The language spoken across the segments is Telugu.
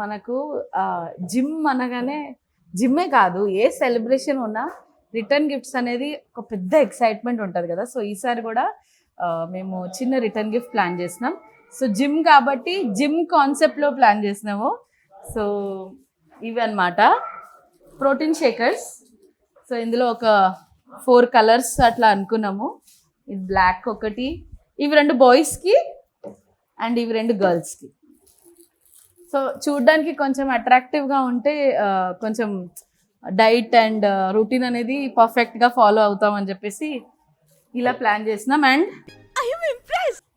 మనకు జిమ్ అనగానే జిమ్మే కాదు, ఏ సెలబ్రేషన్ ఉన్నా రిటర్న్ గిఫ్ట్స్ అనేది ఒక పెద్ద ఎక్సైట్మెంట్ ఉంటుంది కదా. సో ఈసారి కూడా మేము చిన్న రిటర్న్ గిఫ్ట్ ప్లాన్ చేసినాం. సో జిమ్ కాబట్టి జిమ్ కాన్సెప్ట్లో ప్లాన్ చేసినాము. సో ఇవి అన్నమాట ప్రోటీన్ షేకర్స్. సో ఇందులో ఒక 4 కలర్స్ అట్లా అనుకున్నాము. ఇది బ్లాక్ ఒకటి, ఇవి 2 బాయ్స్కి అండ్ ఇవి 2 గర్ల్స్కి. సో చూడ్డానికి కొంచెం అట్రాక్టివ్గా ఉంటే కొంచెం డైట్ అండ్ రొటీన్ అనేది పర్ఫెక్ట్గా ఫాలో అవుతామని చెప్పేసి ఇలా ప్లాన్ చేసినాం. అండ్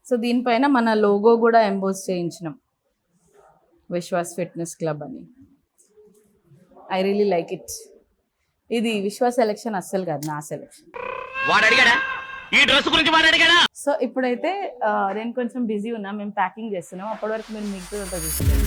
సో దీనిపైన మన లోగో కూడా ఎంబోస్ చేయించినాం, విశ్వాస్ ఫిట్నెస్ క్లబ్ అని. I really like it. ఇది విశ్వాస్ సెలెక్షన్ అస్సలు కాదు, నా సెలెక్షన్. సో ఇప్పుడైతే నేను కొంచెం బిజీ ఉన్నా, మేము ప్యాకింగ్ చేస్తున్నాం. అప్పటి వరకు మీరు మిగతా చూసుకోండి.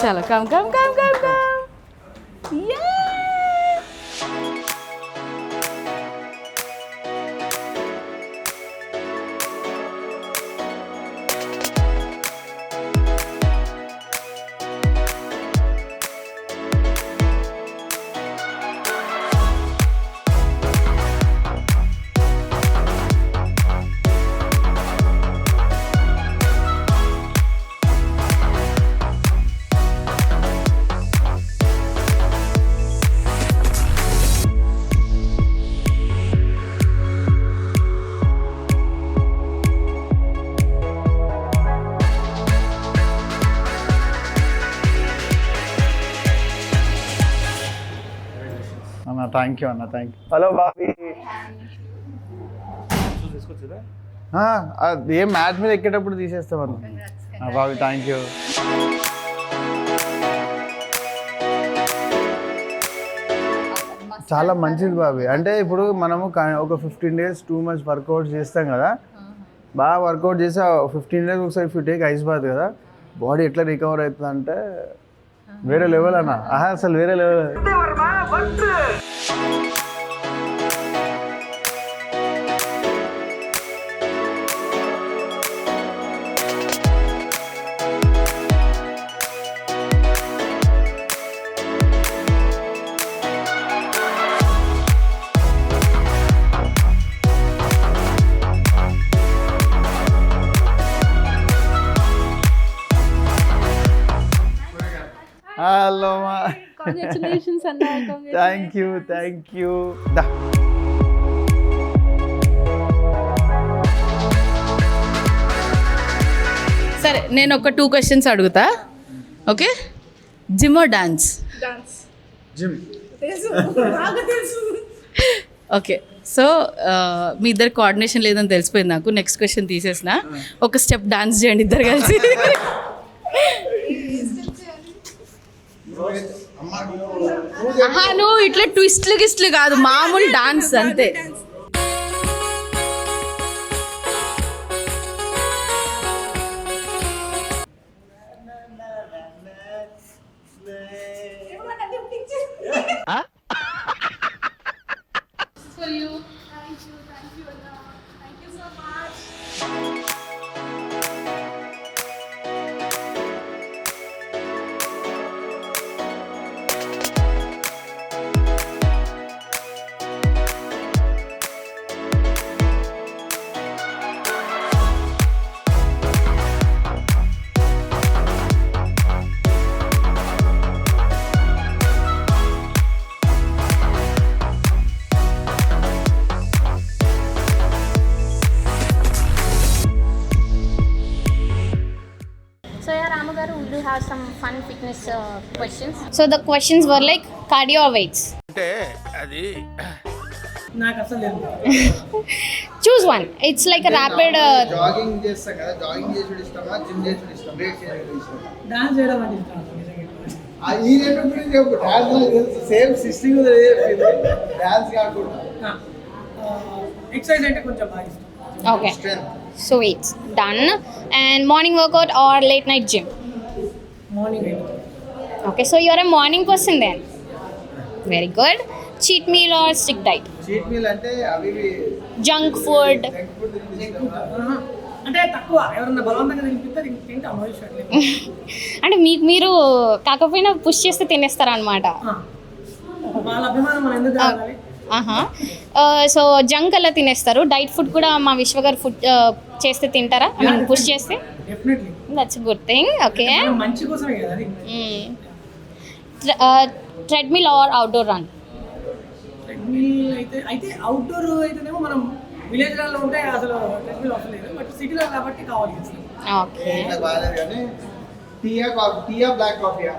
Chalo, come. Yay! Thank you అన్న, థ్యాంక్ యూ. హలో బాబీ, ఏం మ్యాట్ మీద ఎక్కేటప్పుడు తీసేస్తామన్న. Bobby thank you. చాలా మంచిది బాబీ. అంటే ఇప్పుడు మనము ఒక 15 days 2 months వర్కౌట్ చేస్తాం కదా, బాగా వర్కౌట్ చేసి 15 days ఒకసారి if you take ice bath కదా, బాడీ ఎట్లా రికవర్ అవుతుంది అంటే వేరే లెవెల్ అన్న. అసలు వేరే లెవెల్. హలో మా, కంగ్రాచులేషన్స్ అన్న. Thank you. దా సరే, నేను ఒక 2 questions అడుగుతా. Okay, gym or dance? Gym. Okay, so మీ ఇద్దరు కోఆర్డినేషన్ లేదని తెలిసిపోయింది నాకు. నెక్స్ట్ క్వశ్చన్ తీసేసిన. ఒక స్టెప్ డాన్స్ చేయండి ఇద్దరు కలిసి. నువ్వు ఇట్లా ట్విస్ట్లు కాదు, మామూలు డాన్స్ అంతే. So yeah, Ramu garu, we do have some fun fitness questions. So the questions were like cardio or weights. Choose one. It's like a rapid. Jogging చేస్తాం కదా, జాగింగ్ చేసుడు ఇష్టమా, జిమ్ చేసుడు ఇష్టమా, బ్రేక్ చేసుడు ఇష్టమా? డాన్స్ చేయడం అంటే ఇష్టం. ఈ రెండు గురించి చెప్పు. డాన్స్ సేమ్ సిస్టింగ్ డాన్స్ కాకుండా ఎక్సర్సైజ్ అంటే కొంచెం బాగా ఇష్టం. Okay. Strength. So weights done. And morning workout or late night gym. Morning Okay. So you're a morning person then. Very good. Cheat meal or strict diet. Cheat meal అంటే అవి Junk food. జంక్ ఫుడ్ ఇష్టమా? అంటే తక్కువ ఎవరన్నా బలవంతంగా తినిపిస్తే తింటాం, నో ఇష్యూ లేదు. అంటే మీకు మీరు కాకపోయినా పుష్ చేస్తే తినేస్తారా అనమాట. వాళ్ళ అభిమానం మనం ఎందుకు కావాలి? సో జంక్ అలా తినేస్తారు. డైట్ ఫుడ్ కూడా మా విశ్వ గారు ఫుడ్ చేస్తే తింటారా, ఐ మీన్ పుష్ చేస్తే? Definitely. That's good thing. Okay. మంచి కోసమే కదా అది. Treadmill or outdoor run. Treadmill అయితే అవుట్డోర్ అయితేనేమో మనం విలేజ్లలో ఉంటే అసలు ట్రెడ్మిల్ అవసరం లేదు, బట్ సిటీలో కాబట్టి కావాలి. ఓకే. ఇట్లా బాగాలేదు కానీ టీయా బ్లాక్ కాఫీయా?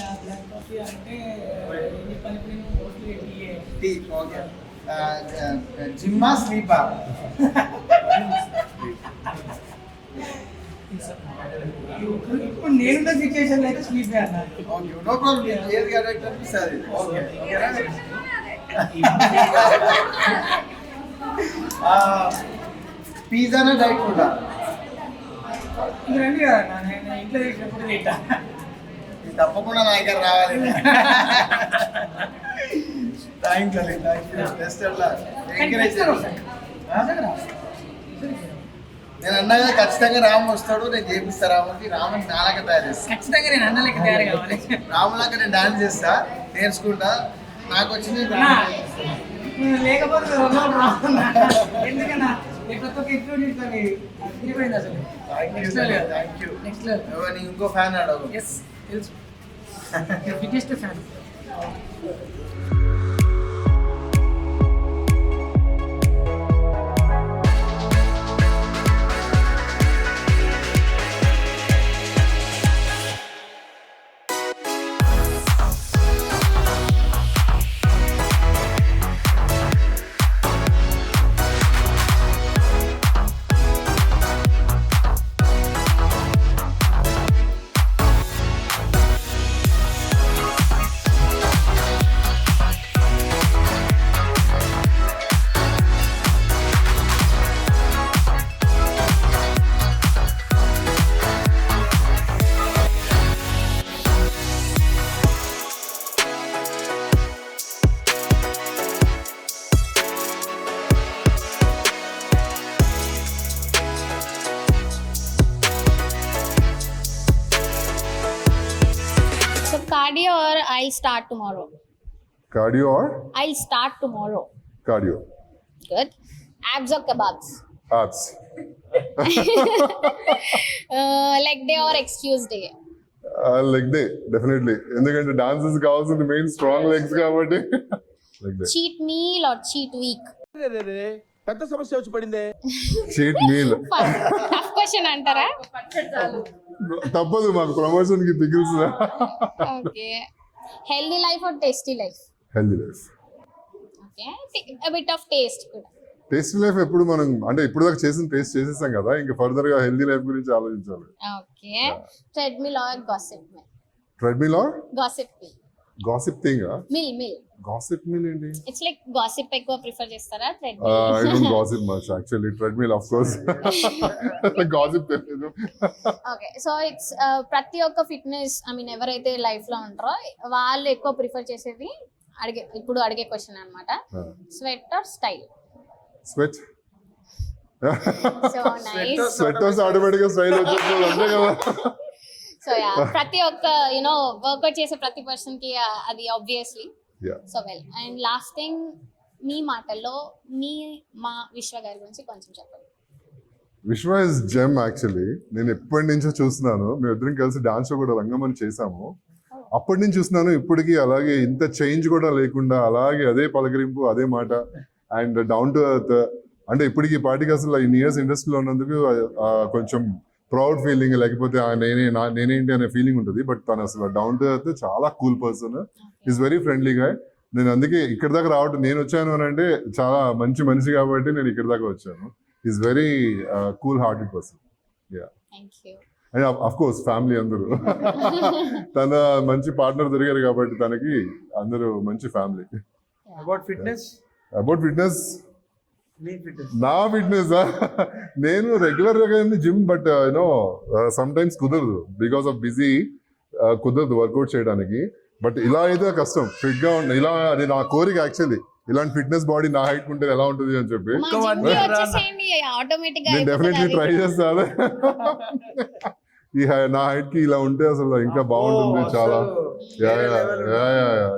బ్లాక్ కాఫీ అంటే టీ. ఓకే. జిమ్మా స్లీపా? ఇప్పుడు నేనున్న సిచ్యువేషన్ అయితే స్లీప్ అన్నా. Okay, no problem. ఏది కరెక్ట్ అనిపిస్తుంది. ఓకే, పిజ్జానా డైట్ ఫుడ్? ఇది రండి కదా, నేను ఇంట్లో చేసినప్పుడు తింటా. తప్పకుండా నా దగ్గర రావాలి. థ్యాంక్స్ అండి, బెస్ట్ అట్లా ఎంకరేజ్. నేను అన్నా కదా ఖచ్చితంగా రాము వస్తాడు, నేను చేపిస్తా. రాముకి రాముని నాలాగా తయారు చేస్తా. ఖచ్చితంగా నేను అన్నలెక్క తయారు కావాలి. రాములాగా నేను డాన్స్ చేస్తా, నేర్చుకుంటా. నాకు వచ్చింది లేకపోతే ఎందుకన్నా ప్రతి ఒక్క ఎపిసోడ్ చూస్తాను అసలు. Thank you. Next level. నీకు ఇంకో ఫ్యాన్ అడగ. ఎస్ తెలుసు, biggest fan. Cardio or I'll start tomorrow. Cardio or I'll start tomorrow. cardio? Good. Abs or kebabs. Abs. Leg day or excuse day. Leg day, definitely. ఎందుకంటే డాన్సెస్ కావాల్సింది మెయిన్ స్ట్రాంగ్ లెగ్స్ కాబట్టి leg day. Cheat meal or cheat week. పెద్ద సమస్య వచ్చి పడిందే. Cheat meal. Tough question అంటారా? తప్పదు మాకు ప్రమోషన్ కి pickles. Okay. Healthy life or tasty life? Healthy life. Okay. A bit of taste కూడా. టేస్టీ లైఫ్ ఎప్పుడు మనం అంటే ఇప్పుడు దాకా చేసిన టేస్ట్ చేసేసాం కదా, ఇంకా ఫర్దర్ గా హెల్దీ లైఫ్ గురించి ఆలోచించాలి. Okay. Treadmill or gossip mill? Treadmill or Gossip mill. Gossip thing? Mill. Gossip mill ఏంటి? It's like gossip ఎక్కువ ప్రిఫర్ చేస్తారా I treadmill? don't gossip much actually. Treadmill, of course. Gossip తెలియదు. ఓకే సో ఇట్స్ ప్రతి ఒక్క ఫిట్నెస్ ఐ మీన్ ఎవరైతే లైఫ్ లో ఉంటారో వాళ్ళు ఎక్కువ ప్రిఫర్ చేసేది ఇప్పుడు అడిగే క్వశ్చన్ అన్నమాట. Sweat or style? Sweat. So nice. Sweat వస్తే ఆటోమేటిక్ గా స్టైల్ వచ్చేస్తుంది అంతే కదా. సో యా ప్రతి ఒక్క యునో వర్కౌట్ చేసే ప్రతి పర్సన్ కి అది obviously. Yeah. So well and last thing మీ మాటల్లో మా విశ్వ గారి గురించి కొంచెం చెప్పండి. విశ్వ ఇస్ జెమ్ యాక్చువల్లీ. నేను ఎప్పటి నుంచో చూస్తున్నాను, మేము ఇద్దరం కలిసి డాన్స్ షో కూడా రంగమని చేసాము. అప్పటి నుంచి చూస్తున్నాను ఇప్పటికీ అలాగే, ఇంత చేంజ్ కూడా లేకుండా అలాగే అదే పలకరింపు, అదే మాట అండ్ డౌన్ టు ఎర్త్. అంటే ఇప్పటికి ఈ పార్టీకి అసలు ఇన్ని ఇయర్స్ ఇండస్ట్రీలో ఉన్నందుకు కొంచెం ప్రౌడ్ ఫీలింగ్, లేకపోతే నేనేంటి అనే ఫీలింగ్ ఉంటుంది. బట్ తను అసలు డౌన్ టు ఎర్త్, చాలా cool person, is very friendly గా. నేను అందుకే ఇక్కడ దాకా రావటం, నేను వచ్చాను అని అంటే చాలా మంచి మనిషి కాబట్టి నేను ఇక్కడ దాకా వచ్చాను. Is very cool hearted person. Thank you. And of course family అందరూ తన మంచి పార్ట్నర్ దొరికారు కాబట్టి తనకి అందరూ మంచి ఫ్యామిలీ. అబౌట్ ఫిట్నెస్ నా ఫిట్నెస్ నేను రెగ్యులర్ గా gym, but you know some times కుదరదు బికాస్ ఆఫ్ బిజీ, కుదరదు వర్కౌట్ చేయడానికి. బట్ ఇలా అయితే కష్టం ఫిట్ గా ఉండ, ఇలా అది నా కోరిక యాక్చువల్లీ. ఇలాంటి ఫిట్నెస్ బాడీ నా హైట్ ఉంటే ఎలా ఉంటుంది అని చెప్పి నేను డెఫినెట్లీ ట్రై చేస్తాను. నా హైట్ కి ఇలా ఉంటే అసలు ఇంకా బాగుంటుంది చాలా.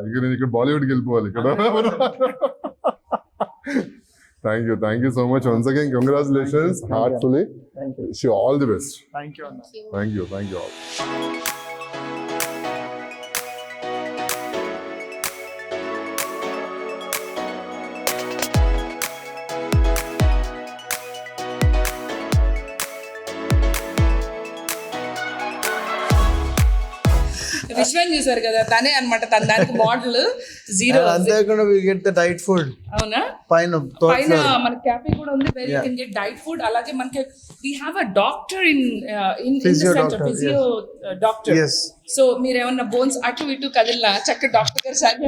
ఇక నేను ఇక్కడ బాలీవుడ్కి వెళ్ళిపోవాలి ఇక్కడ. Thank you so much once again. Congratulations heartfully. Wish you all the best. Thank you అన్న. Thank you all. విశ్వం చూసారు కదా, తనే అన్నమాట, తన దానికి మోడల్ జీరో. అంతేకాకుండా we get the diet food అవునా? పైన మన క్యాఫే కూడా ఉంది, where you can get diet food. అలాగే మనకి we have a doctor in Physio center, doctor, physio doctor. yes. So మీరు ఏమన్నా బోన్స్ అటు ఇటు కదిలినా చక్క doctor garu sir.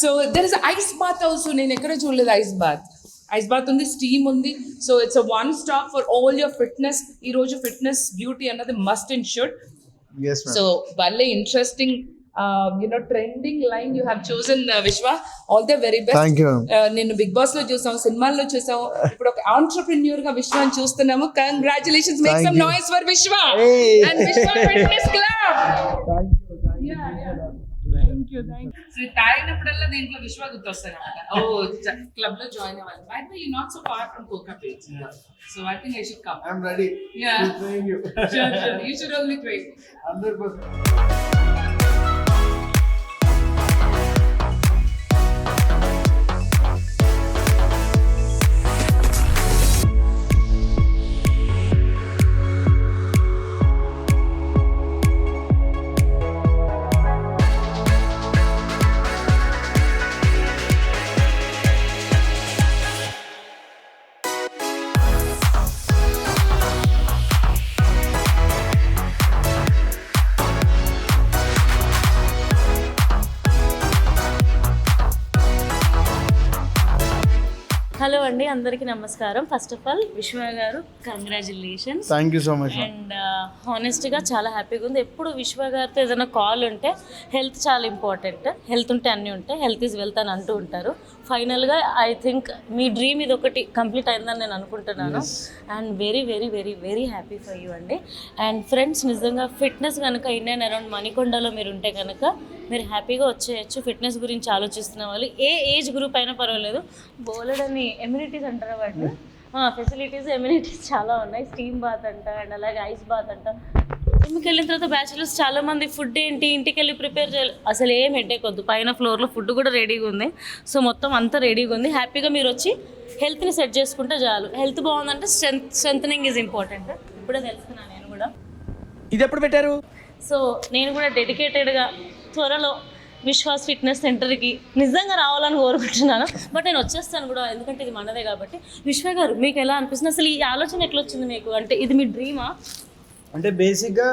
So there is ice bath house. నేను ఎక్కడ చూడలేదు ఐస్ బాత్ ఉంది, స్టీమ్ ఉంది. So it's a one stop for all your fitness. ఈ రోజు ఫిట్నెస్ బ్యూటీ అన్నది must and should. Yes ma'am. So, Balle, interesting, trending line you have chosen, Vishwa. All the very best. Thank you. నేను బిగ్ బాస్ లో చూసాం, సినిమాల్లో చూసాం, ఇప్పుడు ఒక ఆంటర్‌ప్రెన్యూర్ గా విశ్వాని చూస్తున్నాము. Congratulations, make Thank some you. Noise for Vishwa Hey. and Vishwa Fitness Club. Thank you. So తాగినప్పుడల్లా దీంట్లో విశ్వ గుర్తొస్తాను అన్నమాట. క్లబ్ లో జాయిన్ అవ్వాలి. By the way, you not so far from Kokapet, so I think I should come. I'm ready. Yeah. To train you. Sure. You should only train. 100%. Hello అండి, అందరికీ నమస్కారం. ఫస్ట్ ఆఫ్ ఆల్ విశ్వ గారు congratulations. Thank you so much. And హానెస్ట్గా చాలా హ్యాపీగా ఉంది. ఎప్పుడు విశ్వ గారితో ఏదైనా కాల్ ఉంటే హెల్త్ చాలా ఇంపార్టెంట్, హెల్త్ ఉంటే అన్నీ ఉంటాయి, హెల్త్ ఈజ్ వెల్త్ అని అంటూ ఉంటారు. ఫైనల్గా ఐ థింక్ మీ డ్రీమ్ ఇది ఒకటి కంప్లీట్ అయిందని నేను అనుకుంటున్నాను. And very very very very happy for you అండి. అండ్ ఫ్రెండ్స్, నిజంగా ఫిట్నెస్ కనుక ఇన్ అండ్ అరౌండ్ మణికొండలో మీరు ఉంటే కనుక మీరు హ్యాపీగా వచ్చేయచ్చు. ఫిట్నెస్ గురించి ఆలోచిస్తున్న వాళ్ళు ఏ ఏజ్ గ్రూప్ అయినా పర్వాలేదు. బోలెడని ఎమ్యూనిటీస్ అంటారా వాటిని, ఫెసిలిటీస్ ఎమ్యూనిటీస్ చాలా ఉన్నాయి. స్టీమ్ బాత్ అంట, అండ్ అలాగే ఐస్ బాత్ అంట. జిమ్కి వెళ్ళిన తర్వాత బ్యాచులర్స్ చాలామంది ఫుడ్ ఏంటి ఇంటికి వెళ్ళి ప్రిపేర్ చేయాలి, అసలు ఏం హెడ్ఏక్ వద్దు. పైన ఫ్లోర్లో ఫుడ్ కూడా రెడీగా ఉంది. సో మొత్తం అంతా రెడీగా ఉంది. హ్యాపీగా మీరు వచ్చి హెల్త్ని సెట్ చేసుకుంటే చాలు. హెల్త్ బాగుందంటే స్ట్రెంథనింగ్ ఈజ్ ఇంపార్టెంట్. ఇప్పుడే తెలుసుకున్నాను నేను కూడా. ఇది ఎప్పుడు పెట్టారు? సో నేను కూడా డెడికేటెడ్గా త్వరలో విశ్వాస్ ఫిట్నెస్ సెంటర్కి నిజంగా రావాలని కోరుకుంటున్నాను. బట్ నేను వచ్చేస్తాను కూడా, ఎందుకంటే ఇది మనదే కాబట్టి. విశ్వ గారు, మీకు ఎలా అనిపిస్తుంది అసలు? ఈ ఆలోచన ఎట్లా వచ్చింది మీకు? అంటే ఇది మీ డ్రీమా? అంటే బేసిక్గా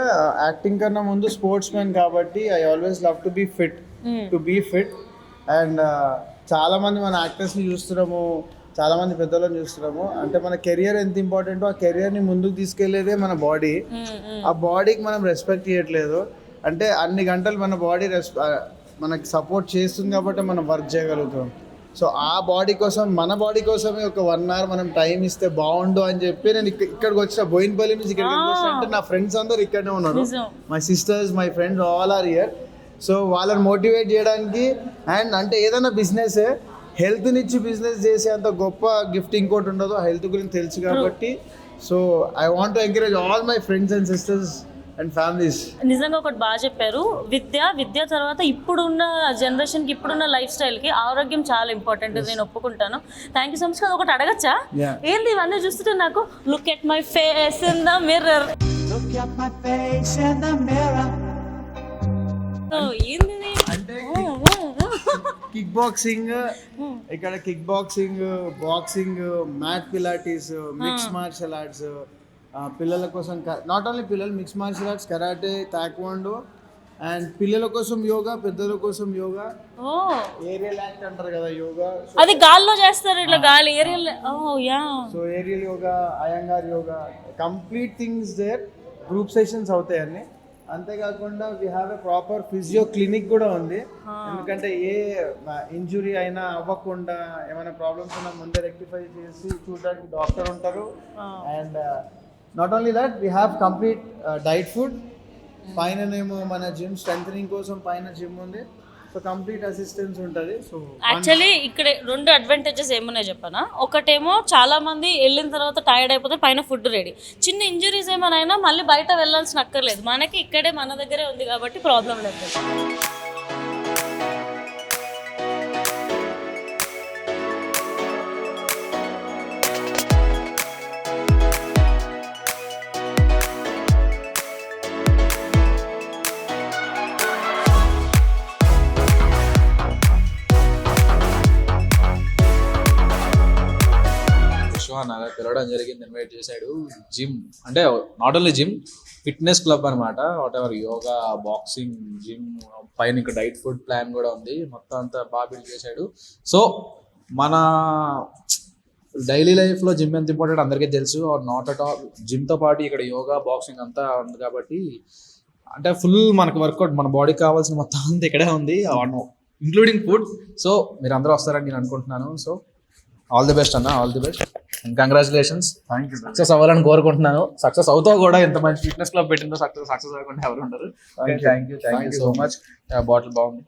యాక్టింగ్ కన్నా ముందు స్పోర్ట్స్ మ్యాన్ కాబట్టి I always love to be fit. And చాలా మంది మన యాక్టర్స్ని చూస్తున్నాము, చాలా మంది పెద్దలను చూస్తున్నాము. అంటే మన కెరియర్ ఎంత ఇంపార్టెంటో ఆ కెరియర్ని ముందుకు తీసుకెళ్లేదే మన బాడీ. ఆ బాడీకి మనం రెస్పెక్ట్ ఇవ్వట్లేదు. అంటే అన్ని గంటలు మన బాడీ మనకి సపోర్ట్ చేస్తుంది కాబట్టి మనం వర్క్ చేయగలుగుతాం. సో ఆ బాడీ కోసం, మన బాడీ కోసమే ఒక 1 hour మనం టైం ఇస్తే బాగుండు అని చెప్పి నేను ఇక్కడికి వచ్చిన. బోయిన్పల్లి నుంచి ఇక్కడికి వచ్చి అంటే నా ఫ్రెండ్స్ అందరూ ఇక్కడనే ఉన్నారు. My sisters, my friends all are here. So వాళ్ళని మోటివేట్ చేయడానికి. అండ్ అంటే ఏదైనా బిజినెస్ హెల్త్నిచ్చి బిజినెస్ చేసే అంత గొప్ప గిఫ్ట్ ఇంకోటి ఉండదు. హెల్త్ గురించి తెలుసు కాబట్టి. So I want to encourage all my friends and sisters and families. నిజంగా ఒకటి బాగా చెప్పారు. విద్య తర్వాత ఇప్పుడున్న జనరేషన్కి, ఇప్పుడున్న లైఫ్ స్టైల్కి ఆరోగ్యం చాలా ఇంపార్టెంట్. నేను ఒప్పుకుంటాను. Thank you so much. ఒకటి అడగచ్చా? ఏంది ఇవన్నీ చూస్తుంటే నాకు look at my face in the mirror. ఏంది అంటే కిక్ బాక్సింగ్, ఇక్కడ kick boxing, boxing, mat pilates, mix martial arts, పిల్లల కోసం నాట్ ఓన్లీ పిల్లలు, mix martial arts, karate, taekwondo. And పిల్లల కోసం యోగా, పెద్దల కోసం యోగా, ఏరియల్ యాక్ట్ అంటారు కదా యోగా. అది గాల్లో చేస్తారు, ఇట్లా గాలి aerial. So aerial yoga, Iyengar yoga, complete things there. Group sessions అవుతాయి అన్ని. అంతేకాకుండా we have a proper physio clinic కూడా ఉంది. ఎందుకంటే ఏ ఇంజురీ అయినా అవ్వకుండా, ఏమైనా ప్రాబ్లమ్స్ ఉన్నా ముందే రెక్టిఫై చేసి చూడడానికి డాక్టర్ ఉంటారు. And not only that, we have complete diet food. పైననేమో మన జిమ్ స్ట్రెంథనింగ్ కోసం పైన జిమ్ ఉంది. సో కంప్లీట్ అసిస్టెన్స్ ఉంటుంది. సో యాక్చువల్లీ ఇక్కడ 2 అడ్వాంటేజెస్ ఏమున్నాయి చెప్పనా? ఒకటేమో చాలా మంది వెళ్ళిన తర్వాత టైర్డ్ అయిపోతే పైన ఫుడ్ రెడీ. చిన్న ఇంజరీస్ ఏమైనా మళ్ళీ బయట వెళ్ళాల్సిన అక్కర్లేదు. మనకి ఇక్కడే మన దగ్గరే ఉంది కాబట్టి ప్రాబ్లం లేదు. నాకు పిలవడం జరిగింది, ఇన్వైట్ చేశాడు. జిమ్ అంటే not only gym, fitness club అనమాట. Whatever yoga, boxing, gym, పైన ఇంకా డైట్ ఫుడ్ ప్లాన్ కూడా ఉంది. మొత్తం అంతా బాగా బిల్డ్ చేశాడు. సో మన డైలీ లైఫ్లో జిమ్ ఎంత ఇంపార్టెంట్ అందరికీ తెలుసు. నాట్ అట్ ఆల్, జిమ్తో పాటు ఇక్కడ యోగా, బాక్సింగ్ అంతా ఉంది కాబట్టి అంటే ఫుల్ మనకు వర్కౌట్, మన బాడీకి కావాల్సిన మొత్తం అంతా ఇక్కడే ఉంది, ఇంక్లూడింగ్ ఫుడ్. సో మీరు అందరూ వస్తారని నేను అనుకుంటున్నాను. సో ఆల్ ది బెస్ట్ అన్న, all the best and congratulations. Thank you. Success అవ్వాలని కోరుకుంటున్నాను. సక్సెస్ అవుతావు కూడా. ఎంత మంచి ఫిట్నెస్ క్లబ్ పెట్టిందో సక్సెస్ అవ్వకుండా ఎవరు ఉండరు. Thank you so much. Bottle బాగుంది.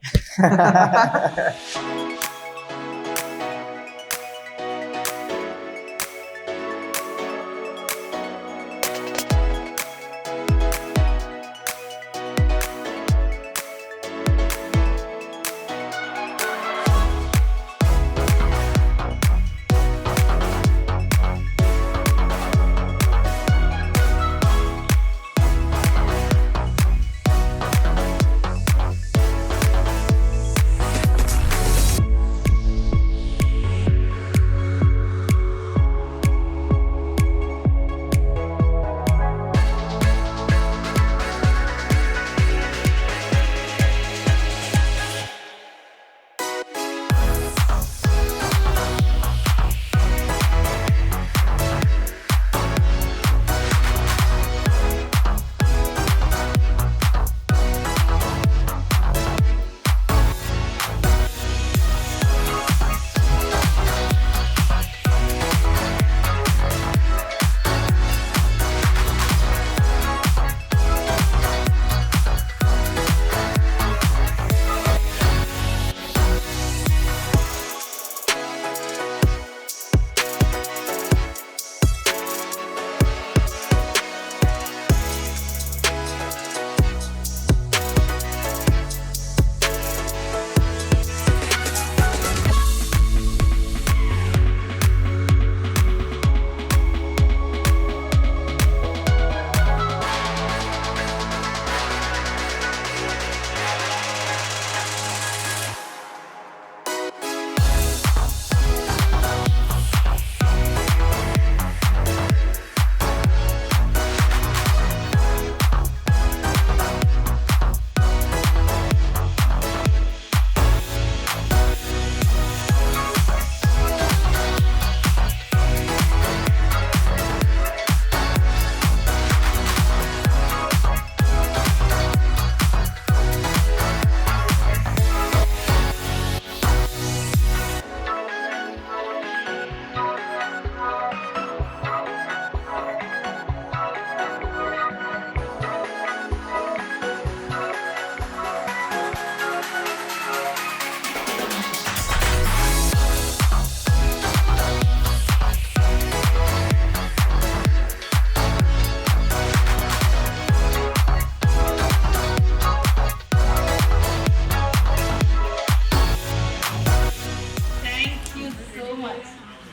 మచ్.